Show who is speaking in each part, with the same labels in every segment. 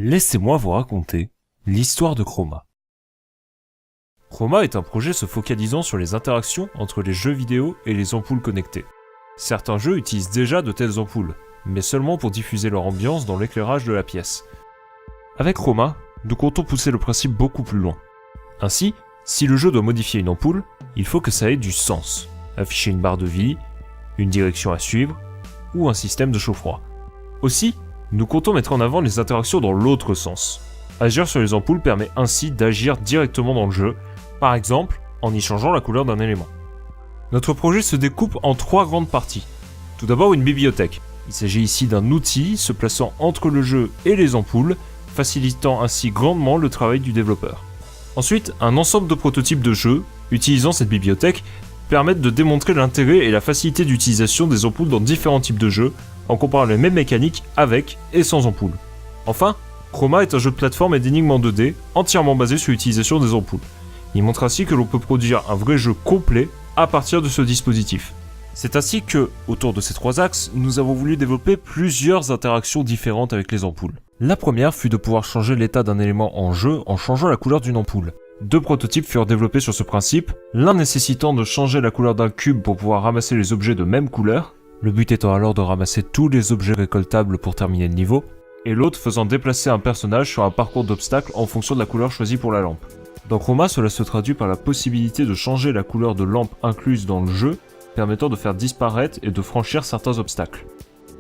Speaker 1: Laissez-moi vous raconter l'histoire de Chroma. Chroma est un projet se focalisant sur les interactions entre les jeux vidéo et les ampoules connectées. Certains jeux utilisent déjà de telles ampoules, mais seulement pour diffuser leur ambiance dans l'éclairage de la pièce. Avec Chroma, nous comptons pousser le principe beaucoup plus loin. Ainsi, si le jeu doit modifier une ampoule, il faut que ça ait du sens. Afficher une barre de vie, une direction à suivre, ou un système de chaud-froid. Aussi, nous comptons mettre en avant les interactions dans l'autre sens. Agir sur les ampoules permet ainsi d'agir directement dans le jeu, par exemple en y changeant la couleur d'un élément. Notre projet se découpe en 3 grandes parties. Tout d'abord une bibliothèque. Il s'agit ici d'un outil se plaçant entre le jeu et les ampoules, facilitant ainsi grandement le travail du développeur. Ensuite, un ensemble de prototypes de jeux, utilisant cette bibliothèque, permettent de démontrer l'intérêt et la facilité d'utilisation des ampoules dans différents types de jeux, en comparant les mêmes mécaniques avec et sans ampoules. Enfin, Chroma est un jeu de plateforme et d'énigmes en 2D, entièrement basé sur l'utilisation des ampoules. Il montre ainsi que l'on peut produire un vrai jeu complet à partir de ce dispositif. C'est ainsi que, autour de ces 3 axes, nous avons voulu développer plusieurs interactions différentes avec les ampoules. La première fut de pouvoir changer l'état d'un élément en jeu en changeant la couleur d'une ampoule. 2 prototypes furent développés sur ce principe, l'un nécessitant de changer la couleur d'un cube pour pouvoir ramasser les objets de même couleur, le but étant alors de ramasser tous les objets récoltables pour terminer le niveau, et l'autre faisant déplacer un personnage sur un parcours d'obstacles en fonction de la couleur choisie pour la lampe. Dans Chroma, cela se traduit par la possibilité de changer la couleur de lampe incluse dans le jeu, permettant de faire disparaître et de franchir certains obstacles.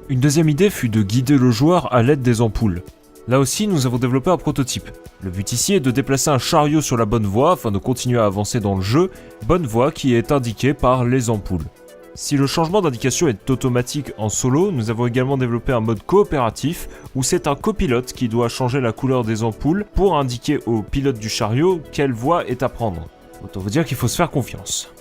Speaker 1: Une deuxième idée fut de guider le joueur à l'aide des ampoules. Là aussi, nous avons développé un prototype. Le but ici est de déplacer un chariot sur la bonne voie afin de continuer à avancer dans le jeu, bonne voie qui est indiquée par les ampoules. Si le changement d'indication est automatique en solo, nous avons également développé un mode coopératif où c'est un copilote qui doit changer la couleur des ampoules pour indiquer au pilote du chariot quelle voie est à prendre. Autant vous dire qu'il faut se faire confiance.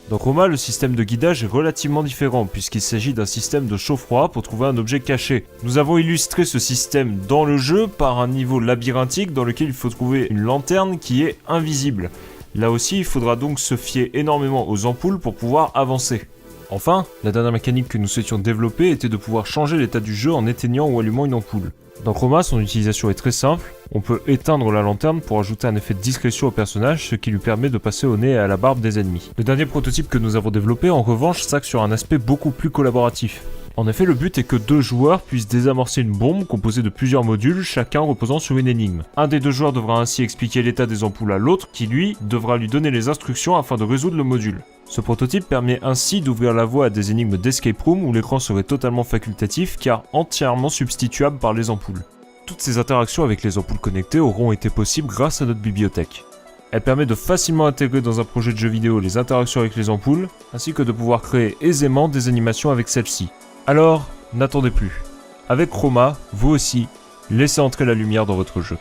Speaker 1: Dans Chroma, le système de guidage est relativement différent puisqu'il s'agit d'un système de chaud-froid pour trouver un objet caché. Nous avons illustré ce système dans le jeu par un niveau labyrinthique dans lequel il faut trouver une lanterne qui est invisible. Là aussi, il faudra donc se fier énormément aux ampoules pour pouvoir avancer. Enfin, la dernière mécanique que nous souhaitions développer était de pouvoir changer l'état du jeu en éteignant ou allumant une ampoule. Dans Chroma, son utilisation est très simple, on peut éteindre la lanterne pour ajouter un effet de discrétion au personnage, ce qui lui permet de passer au nez et à la barbe des ennemis. Le dernier prototype que nous avons développé, en revanche, s'axe sur un aspect beaucoup plus collaboratif. En effet, le but est que 2 joueurs puissent désamorcer une bombe composée de plusieurs modules, chacun reposant sur une énigme. Un des 2 joueurs devra ainsi expliquer l'état des ampoules à l'autre, qui lui, devra lui donner les instructions afin de résoudre le module. Ce prototype permet ainsi d'ouvrir la voie à des énigmes d'escape room où l'écran serait totalement facultatif car entièrement substituable par les ampoules. Toutes ces interactions avec les ampoules connectées auront été possibles grâce à notre bibliothèque. Elle permet de facilement intégrer dans un projet de jeu vidéo les interactions avec les ampoules, ainsi que de pouvoir créer aisément des animations avec celles-ci. Alors, n'attendez plus. Avec Chroma, vous aussi, laissez entrer la lumière dans votre jeu.